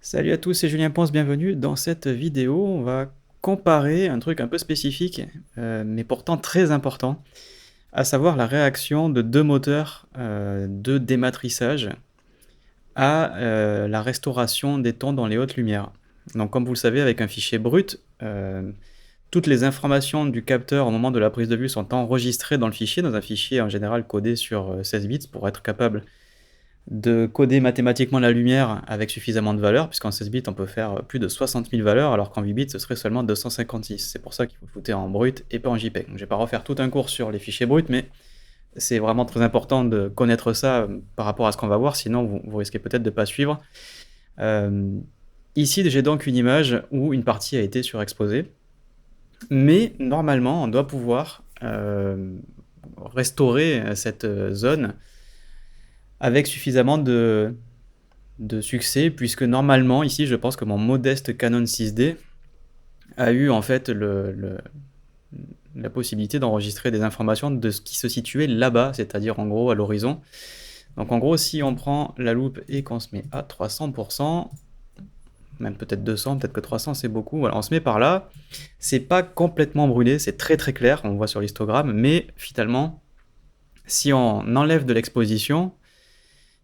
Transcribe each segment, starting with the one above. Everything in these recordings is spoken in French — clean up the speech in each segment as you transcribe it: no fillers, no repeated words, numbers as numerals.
Salut à tous, c'est Julien Ponce, bienvenue dans cette vidéo. On va comparer un truc un peu spécifique, mais pourtant très important, à savoir la réaction de deux moteurs de dématrissage à la restauration des tons dans les hautes lumières. Donc comme vous le savez, avec un fichier brut, toutes les informations du capteur au moment de la prise de vue sont enregistrées dans le fichier, dans un fichier en général codé sur 16 bits pour être capable de coder mathématiquement la lumière avec suffisamment de valeurs, puisqu'en 16 bits on peut faire plus de 60 000 valeurs, alors qu'en 8 bits ce serait seulement 256. C'est pour ça qu'il faut foutre en brut et pas en JPEG. Donc, je ne vais pas refaire tout un cours sur les fichiers bruts, mais c'est vraiment très important de connaître ça par rapport à ce qu'on va voir, sinon vous risquez peut-être de ne pas suivre. Ici j'ai donc une image où une partie a été surexposée, mais normalement on doit pouvoir restaurer cette zone avec suffisamment de succès, puisque normalement, ici, je pense que mon modeste Canon 6D a eu en fait la possibilité d'enregistrer des informations de ce qui se situait là-bas, c'est-à-dire en gros à l'horizon. Donc en gros, si on prend la loupe et qu'on se met à 300%, même peut-être 200, peut-être que 300 c'est beaucoup, voilà, on se met par là, c'est pas complètement brûlé, c'est très très clair, on voit sur l'histogramme, mais finalement, si on enlève de l'exposition,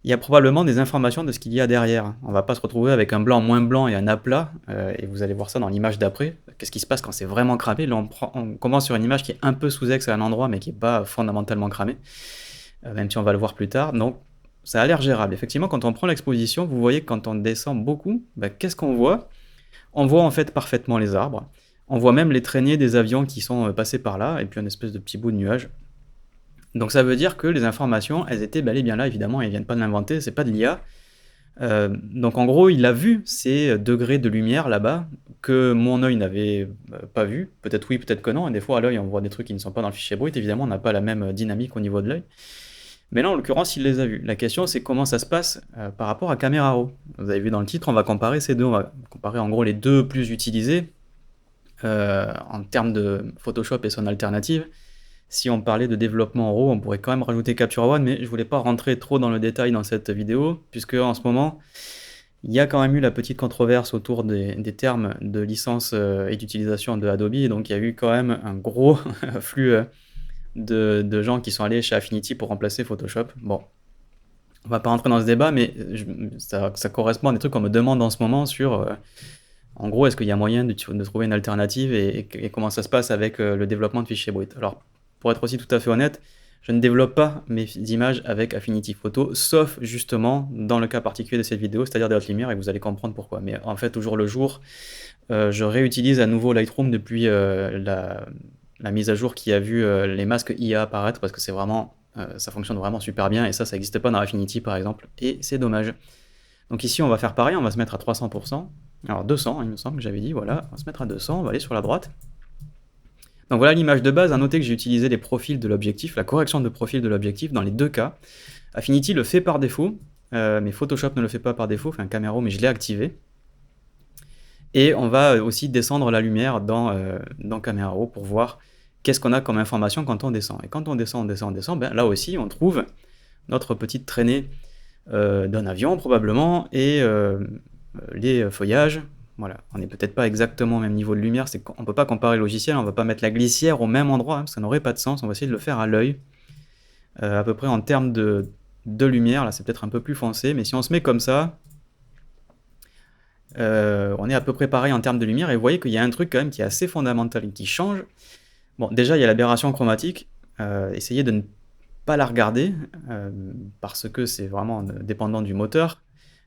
il y a probablement des informations de ce qu'il y a derrière. On ne va pas se retrouver avec un blanc moins blanc et un aplat, et vous allez voir ça dans l'image d'après. Qu'est-ce qui se passe quand c'est vraiment cramé? Là, on commence sur une image qui est un peu sous-ex à un endroit, mais qui n'est pas fondamentalement cramée, même si on va le voir plus tard. Donc, ça a l'air gérable. Effectivement, quand on prend l'exposition, vous voyez que quand on descend beaucoup, qu'est-ce qu'on voit? On voit en fait parfaitement les arbres. On voit même les traînées des avions qui sont passés par là, et puis un espèce de petit bout de nuage. Donc ça veut dire que les informations, elles étaient bel et bien là, évidemment, elles ne viennent pas de l'inventer, c'est pas de l'IA. Donc en gros, il a vu ces degrés de lumière là-bas que mon œil n'avait pas vu. Peut-être oui, peut-être que non. Et des fois, à l'œil, on voit des trucs qui ne sont pas dans le fichier brut. Évidemment, on n'a pas la même dynamique au niveau de l'œil. Mais là, en l'occurrence, il les a vus. La question, c'est comment ça se passe par rapport à Camera Raw. Vous avez vu dans le titre, on va comparer ces deux. On va comparer en gros les deux plus utilisés en termes de Photoshop et son alternative. Si on parlait de développement en RAW, on pourrait quand même rajouter Capture One, mais je ne voulais pas rentrer trop dans le détail dans cette vidéo, puisque en ce moment, il y a quand même eu la petite controverse autour des termes de licence et d'utilisation de Adobe, et donc il y a eu quand même un gros flux de gens qui sont allés chez Affinity pour remplacer Photoshop. Bon, on va pas rentrer dans ce débat, mais ça correspond à des trucs qu'on me demande en ce moment sur... en gros, est-ce qu'il y a moyen de trouver une alternative et comment ça se passe avec le développement de fichiers bruts? Alors, pour être aussi tout à fait honnête, je ne développe pas mes images avec Affinity Photo, sauf justement dans le cas particulier de cette vidéo, c'est-à-dire des hautes lumières, et vous allez comprendre pourquoi. Mais en fait, au jour le jour, je réutilise à nouveau Lightroom depuis la mise à jour qui a vu les masques IA apparaître, parce que c'est vraiment, ça fonctionne vraiment super bien, et ça n'existe pas dans Affinity par exemple, et c'est dommage. Donc ici, on va faire pareil, on va se mettre à 300%, alors 200, il me semble que j'avais dit, voilà, on va se mettre à 200, on va aller sur la droite. Donc voilà l'image de base. À noter que j'ai utilisé les profils de l'objectif, la correction de profil de l'objectif dans les deux cas. Affinity le fait par défaut, mais Photoshop ne le fait pas par défaut, enfin Camera Raw, mais je l'ai activé. Et on va aussi descendre la lumière dans Camera Raw pour voir qu'est-ce qu'on a comme information quand on descend. Et quand on descend, là aussi on trouve notre petite traînée d'un avion probablement, et les feuillages. Voilà, on n'est peut-être pas exactement au même niveau de lumière, on ne peut pas comparer le logiciel, on ne va pas mettre la glissière au même endroit, hein, ça n'aurait pas de sens, on va essayer de le faire à l'œil. À peu près en termes de lumière, là c'est peut-être un peu plus foncé, mais si on se met comme ça, on est à peu près pareil en termes de lumière, et vous voyez qu'il y a un truc quand même qui est assez fondamental et qui change. Bon, déjà il y a l'aberration chromatique, essayez de ne pas la regarder, parce que c'est vraiment dépendant du moteur.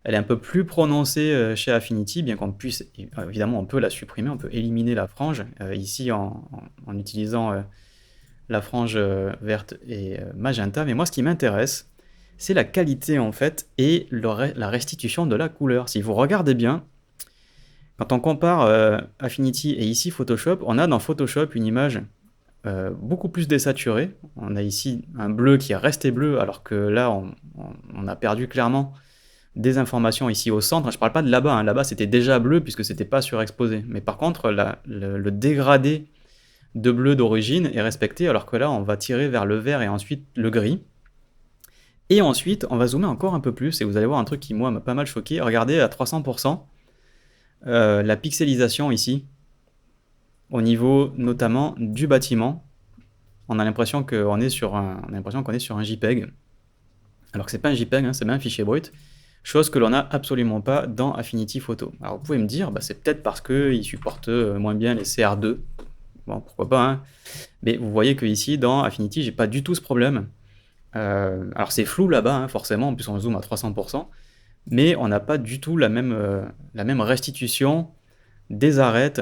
Elle est un peu plus prononcée chez Affinity, bien qu'on puisse, évidemment, on peut la supprimer, on peut éliminer la frange, ici en utilisant la frange verte et magenta. Mais moi, ce qui m'intéresse, c'est la qualité, en fait, et la restitution de la couleur. Si vous regardez bien, quand on compare Affinity et ici Photoshop, on a dans Photoshop une image beaucoup plus désaturée. On a ici un bleu qui est resté bleu, alors que là, on a perdu clairement des informations ici au centre. Je ne parle pas de là-bas, hein. Là-bas c'était déjà bleu puisque c'était pas surexposé. Mais par contre, le dégradé de bleu d'origine est respecté, alors que là on va tirer vers le vert et ensuite le gris. Et ensuite, on va zoomer encore un peu plus et vous allez voir un truc qui, moi, m'a pas mal choqué. Regardez à 300%, la pixelisation ici, au niveau notamment du bâtiment. On a l'impression qu'on est sur un JPEG, alors que c'est pas un JPEG, hein, c'est bien un fichier brut. Chose que l'on n'a absolument pas dans Affinity Photo. Alors vous pouvez me dire, c'est peut-être parce qu'il supporte moins bien les CR2. Bon, pourquoi pas, hein. Mais vous voyez que ici, dans Affinity, j'ai pas du tout ce problème. Alors c'est flou là-bas, hein, forcément, en plus on zoome à 300%, mais on n'a pas du tout la même restitution des arêtes,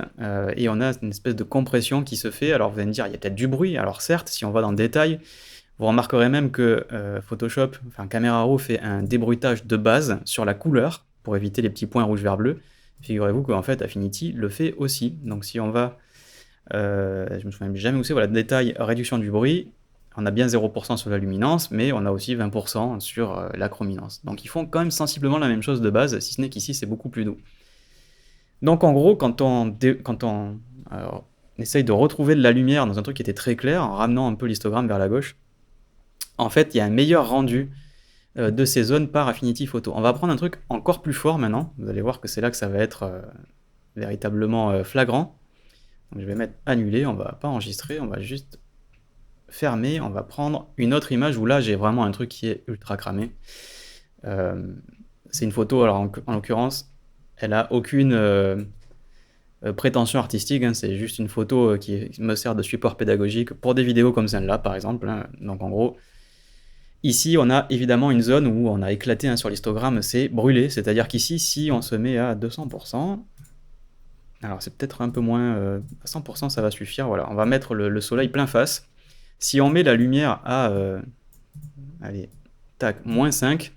et on a une espèce de compression qui se fait. Alors vous allez me dire, il y a peut-être du bruit. Alors certes, si on va dans le détail, vous remarquerez même que Photoshop, enfin Camera Raw fait un débruitage de base sur la couleur pour éviter les petits points rouge, vert, bleu. Figurez-vous qu'en fait Affinity le fait aussi. Donc si on va, je me souviens jamais où c'est, voilà, détail, réduction du bruit, on a bien 0% sur la luminance, mais on a aussi 20% sur la chrominance. Donc ils font quand même sensiblement la même chose de base, si ce n'est qu'ici c'est beaucoup plus doux. Donc en gros, quand on essaye de retrouver de la lumière dans un truc qui était très clair, en ramenant un peu l'histogramme vers la gauche, en fait, il y a un meilleur rendu de ces zones par Affinity Photo. On va prendre un truc encore plus fort maintenant. Vous allez voir que c'est là que ça va être véritablement flagrant. Donc je vais mettre annuler, on va pas enregistrer, on va juste fermer. On va prendre une autre image où là j'ai vraiment un truc qui est ultra cramé. C'est une photo, alors en l'occurrence, elle a aucune prétention artistique, hein, c'est juste une photo qui me sert de support pédagogique pour des vidéos comme celle-là par exemple, hein. Donc en gros, ici on a évidemment une zone où on a éclaté, hein, sur l'histogramme, c'est brûlé, c'est-à-dire qu'ici si on se met à 200%, alors c'est peut-être un peu moins, à 100% ça va suffire, voilà, on va mettre le soleil plein face. Si on met la lumière à, allez, tac, moins 5,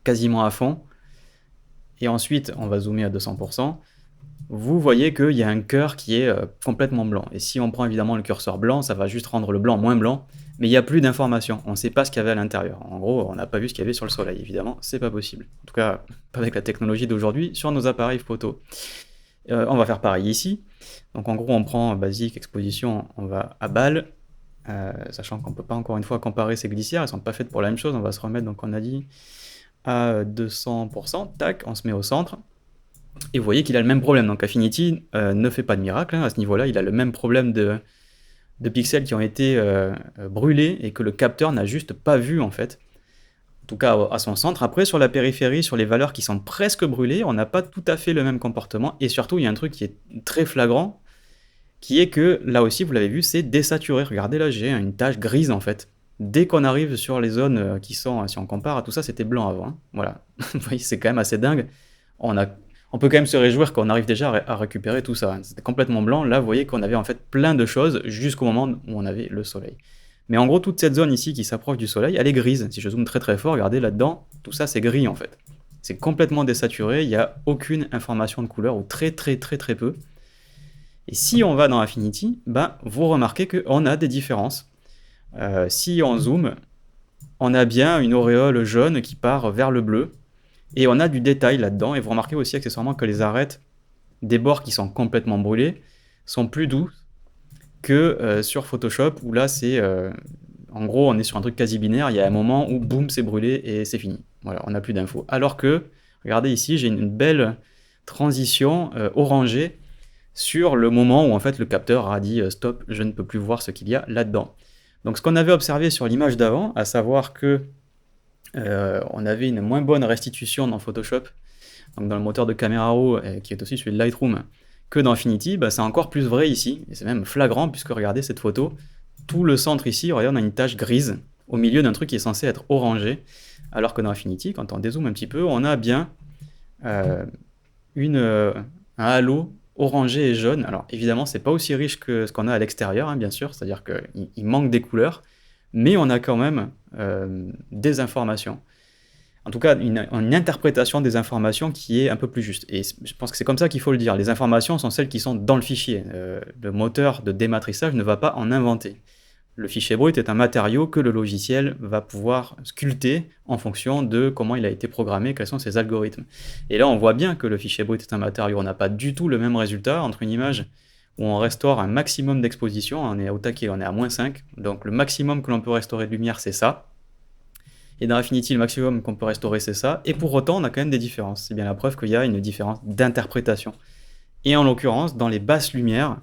quasiment à fond, et ensuite on va zoomer à 200%, vous voyez qu'il y a un cœur qui est complètement blanc. Et si on prend évidemment le curseur blanc, ça va juste rendre le blanc moins blanc, mais il n'y a plus d'informations. On ne sait pas ce qu'il y avait à l'intérieur. En gros, on n'a pas vu ce qu'il y avait sur le soleil, évidemment, c'est pas possible. En tout cas, pas avec la technologie d'aujourd'hui sur nos appareils photo. On va faire pareil ici. Donc en gros, on prend basique, exposition, on va à balle, sachant qu'on ne peut pas encore une fois comparer ces glissières, elles ne sont pas faites pour la même chose. On va se remettre, donc on a dit, à 200%, tac, on se met au centre. Et vous voyez qu'il a le même problème, donc Affinity ne fait pas de miracle, hein, à ce niveau-là, il a le même problème de pixels qui ont été brûlés et que le capteur n'a juste pas vu en fait, en tout cas à son centre. Après sur la périphérie, sur les valeurs qui sont presque brûlées, on n'a pas tout à fait le même comportement, et surtout il y a un truc qui est très flagrant, qui est que là aussi vous l'avez vu, c'est désaturé. Regardez là, j'ai une tache grise en fait. Dès qu'on arrive sur les zones qui sont, si on compare à tout ça, c'était blanc avant, hein. Voilà, vous voyez, c'est quand même assez dingue. On peut quand même se réjouir qu'on arrive déjà à récupérer tout ça, hein. C'était complètement blanc. Là, vous voyez qu'on avait en fait plein de choses jusqu'au moment où on avait le soleil. Mais en gros, toute cette zone ici qui s'approche du soleil, elle est grise. Si je zoome très très fort, regardez là-dedans, tout ça c'est gris en fait. C'est complètement désaturé, il n'y a aucune information de couleur, ou très très très très peu. Et si on va dans Affinity, vous remarquez qu'on a des différences. Si on zoome, on a bien une auréole jaune qui part vers le bleu. Et on a du détail là-dedans, et vous remarquez aussi accessoirement que les arêtes des bords qui sont complètement brûlés sont plus doux que sur Photoshop, où là c'est, en gros on est sur un truc quasi binaire, il y a un moment où boum c'est brûlé et c'est fini. Voilà, on n'a plus d'infos. Alors que, regardez ici, j'ai une belle transition orangée sur le moment où en fait le capteur a dit stop, je ne peux plus voir ce qu'il y a là-dedans. Donc ce qu'on avait observé sur l'image d'avant, à savoir que on avait une moins bonne restitution dans Photoshop, donc dans le moteur de Camera Raw, qui est aussi celui de Lightroom, que dans Affinity, c'est encore plus vrai ici, et c'est même flagrant, puisque regardez cette photo, tout le centre ici, regardez, on a une tache grise au milieu d'un truc qui est censé être orangé, alors que dans Affinity, quand on dézoome un petit peu, on a bien un halo orangé et jaune. Alors évidemment, c'est pas aussi riche que ce qu'on a à l'extérieur, hein, bien sûr, c'est-à-dire qu'il manque des couleurs, mais on a quand même des informations. En tout cas, une interprétation des informations qui est un peu plus juste. Et je pense que c'est comme ça qu'il faut le dire. Les informations sont celles qui sont dans le fichier. Le moteur de dématrissage ne va pas en inventer. Le fichier brut est un matériau que le logiciel va pouvoir sculpter en fonction de comment il a été programmé, quels sont ses algorithmes. Et là, on voit bien que le fichier brut est un matériau. On n'a pas du tout le même résultat entre une image où on restaure un maximum d'exposition, on est au taquet, on est à -5, donc le maximum que l'on peut restaurer de lumière, c'est ça. Et dans Affinity, le maximum qu'on peut restaurer, c'est ça. Et pour autant, on a quand même des différences. C'est bien la preuve qu'il y a une différence d'interprétation. Et en l'occurrence, dans les basses lumières,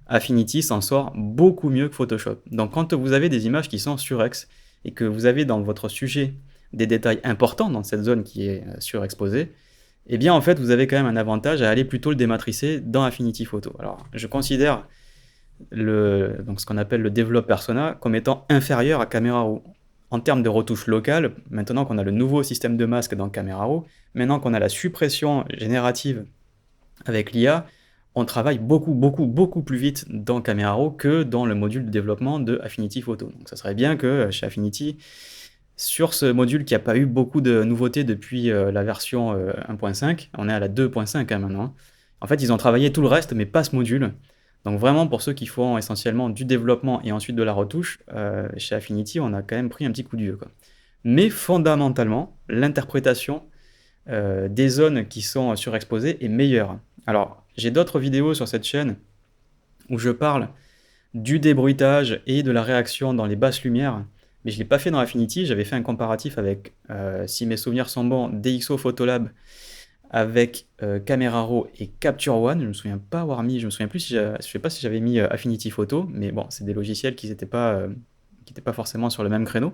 Affinity s'en sort beaucoup mieux que Photoshop. Donc quand vous avez des images qui sont surex et que vous avez dans votre sujet des détails importants dans cette zone qui est surexposée, eh bien en fait vous avez quand même un avantage à aller plutôt le dématricer dans Affinity Photo. Alors je considère donc ce qu'on appelle le Develop Persona comme étant inférieur à Camera Raw. En termes de retouches locales, maintenant qu'on a le nouveau système de masque dans Camera Raw, maintenant qu'on a la suppression générative avec l'IA, on travaille beaucoup plus vite dans Camera Raw que dans le module de développement de Affinity Photo. Donc ça serait bien que chez Affinity, sur ce module qui n'a pas eu beaucoup de nouveautés depuis la version 1.5, on est à la 2.5 maintenant. En fait, ils ont travaillé tout le reste, mais pas ce module. Donc vraiment, pour ceux qui font essentiellement du développement et ensuite de la retouche, chez Affinity, on a quand même pris un petit coup de vieux, quoi. Mais fondamentalement, l'interprétation des zones qui sont surexposées est meilleure. Alors, j'ai d'autres vidéos sur cette chaîne où je parle du débruitage et de la réaction dans les basses lumières, mais je ne l'ai pas fait dans Affinity. J'avais fait un comparatif avec, si mes souvenirs sont bons, DxO Photolab avec Camera Raw et Capture One. Je ne me souviens pas avoir mis, je me souviens plus si je sais pas si j'avais mis Affinity Photo, mais bon, c'est des logiciels qui n'étaient pas forcément sur le même créneau.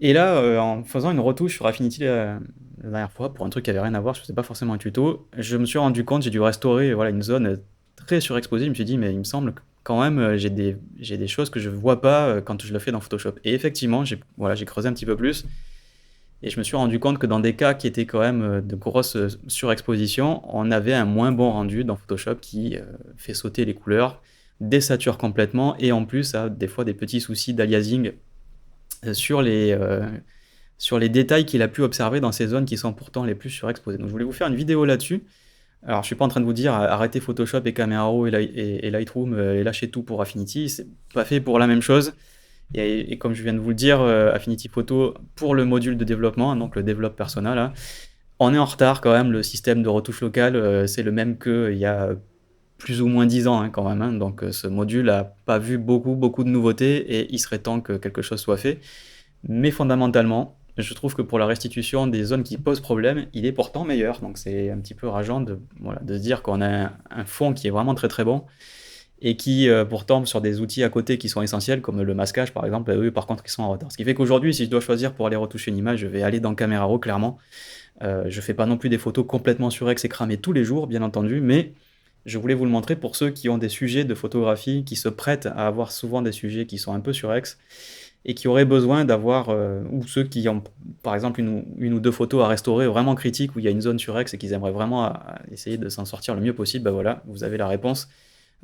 Et là, en faisant une retouche sur Affinity la dernière fois, pour un truc qui avait rien à voir, je faisais pas forcément un tuto, je me suis rendu compte, j'ai dû restaurer voilà, une zone très surexposée. Je me suis dit, mais il me semble que quand même, j'ai des choses que je vois pas quand je le fais dans Photoshop. Et effectivement, j'ai creusé un petit peu plus. Et je me suis rendu compte que dans des cas qui étaient quand même de grosses surexpositions, on avait un moins bon rendu dans Photoshop qui fait sauter les couleurs, désature complètement, et en plus a des fois des petits soucis d'aliasing sur les détails qu'il a pu observer dans ces zones qui sont pourtant les plus surexposées. Donc je voulais vous faire une vidéo là-dessus. Alors je ne suis pas en train de vous dire arrêtez Photoshop et Camera Raw et Lightroom et lâchez tout pour Affinity, c'est pas fait pour la même chose. Et comme je viens de vous le dire, Affinity Photo pour le module de développement, donc le Develop Persona, là, on est en retard quand même. Le système de retouche locale, c'est le même qu'il y a plus ou moins 10 ans hein, quand même. Hein. Donc ce module n'a pas vu beaucoup de nouveautés et il serait temps que quelque chose soit fait. Mais fondamentalement, je trouve que pour la restitution des zones qui posent problème, il est pourtant meilleur. Donc c'est un petit peu rageant de se dire qu'on a un fond qui est vraiment très bon et qui pourtant sur des outils à côté qui sont essentiels comme le masquage par exemple, eux par contre ils sont en retard. Ce qui fait qu'aujourd'hui, si je dois choisir pour aller retoucher une image, je vais aller dans Camera Raw clairement. Je fais pas non plus des photos complètement surex et cramées tous les jours, bien entendu, mais je voulais vous le montrer pour ceux qui ont des sujets de photographie, qui se prêtent à avoir souvent des sujets qui sont un peu surex et qui auraient besoin d'avoir, ou ceux qui ont par exemple une ou deux photos à restaurer vraiment critiques où il y a une zone surex et qu'ils aimeraient vraiment essayer de s'en sortir le mieux possible, bah voilà, vous avez la réponse.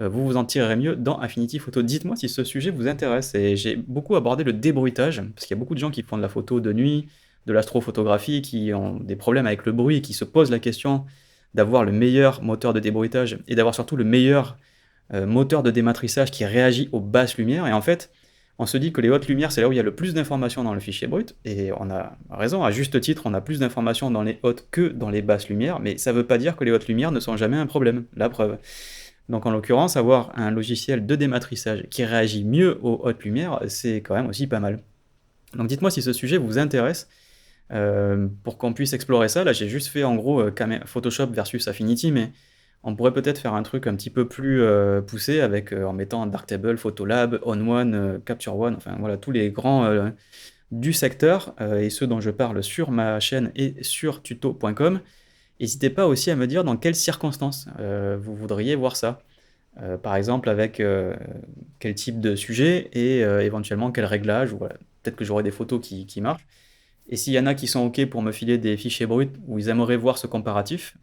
Vous vous en tirerez mieux dans Affinity Photo. Dites-moi si ce sujet vous intéresse. Et j'ai beaucoup abordé le débruitage, parce qu'il y a beaucoup de gens qui font de la photo de nuit, de l'astrophotographie, qui ont des problèmes avec le bruit, qui se posent la question d'avoir le meilleur moteur de débruitage et d'avoir surtout le meilleur moteur de dématrissage qui réagit aux basses lumières. Et en fait, on se dit que les hautes lumières, c'est là où il y a le plus d'informations dans le fichier brut, et on a raison, à juste titre, on a plus d'informations dans les hautes que dans les basses lumières, mais ça ne veut pas dire que les hautes lumières ne sont jamais un problème, la preuve. Donc en l'occurrence, avoir un logiciel de dématrissage qui réagit mieux aux hautes lumières, c'est quand même aussi pas mal. Donc dites-moi si ce sujet vous intéresse, pour qu'on puisse explorer ça. Là j'ai juste fait en gros Photoshop versus Affinity, mais on pourrait peut-être faire un truc un petit peu plus poussé avec en mettant Darktable, Photolab, ON1, Capture One, enfin voilà tous les grands du secteur et ceux dont je parle sur ma chaîne et sur tuto.com. N'hésitez pas aussi à me dire dans quelles circonstances vous voudriez voir ça. Par exemple, avec quel type de sujet et éventuellement quel réglage. Voilà. Peut-être que j'aurai des photos qui marchent. Et s'il y en a qui sont OK pour me filer des fichiers bruts où ils aimeraient voir ce comparatif,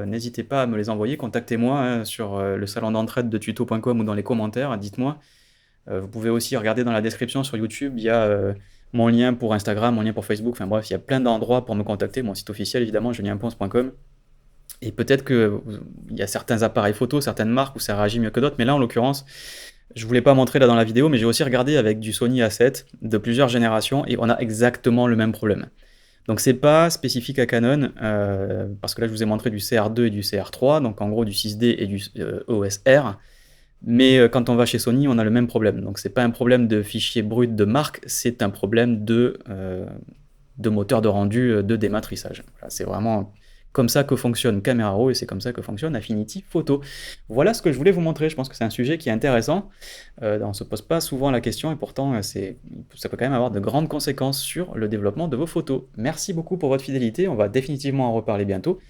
n'hésitez pas à me les envoyer. Contactez-moi hein, sur le salon d'entraide de tuto.com ou dans les commentaires. Dites-moi. Vous pouvez aussi regarder dans la description sur YouTube. Il y a mon lien pour Instagram, mon lien pour Facebook. Enfin bref, il y a plein d'endroits pour me contacter. Mon site officiel, évidemment, julienponce.com. Et peut-être qu'il y a certains appareils photo, certaines marques où ça réagit mieux que d'autres, mais là en l'occurrence, je ne voulais pas montrer là dans la vidéo, mais j'ai aussi regardé avec du Sony A7 de plusieurs générations et on a exactement le même problème. Donc c'est pas spécifique à Canon, parce que là je vous ai montré du CR2 et du CR3, donc en gros du 6D et du EOS R, mais quand on va chez Sony, on a le même problème. Donc c'est pas un problème de fichier brut de marque, c'est un problème de de moteur de rendu, de dématrissage. Voilà, c'est vraiment comme ça que fonctionne Camera Raw et c'est comme ça que fonctionne Affinity Photo. Voilà ce que je voulais vous montrer. Je pense que c'est un sujet qui est intéressant. On ne se pose pas souvent la question et pourtant ça peut quand même avoir de grandes conséquences sur le développement de vos photos. Merci beaucoup pour votre fidélité. On va définitivement en reparler bientôt.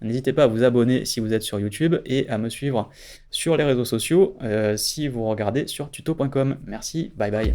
N'hésitez pas à vous abonner si vous êtes sur YouTube et à me suivre sur les réseaux sociaux si vous regardez sur tuto.com. Merci, bye bye.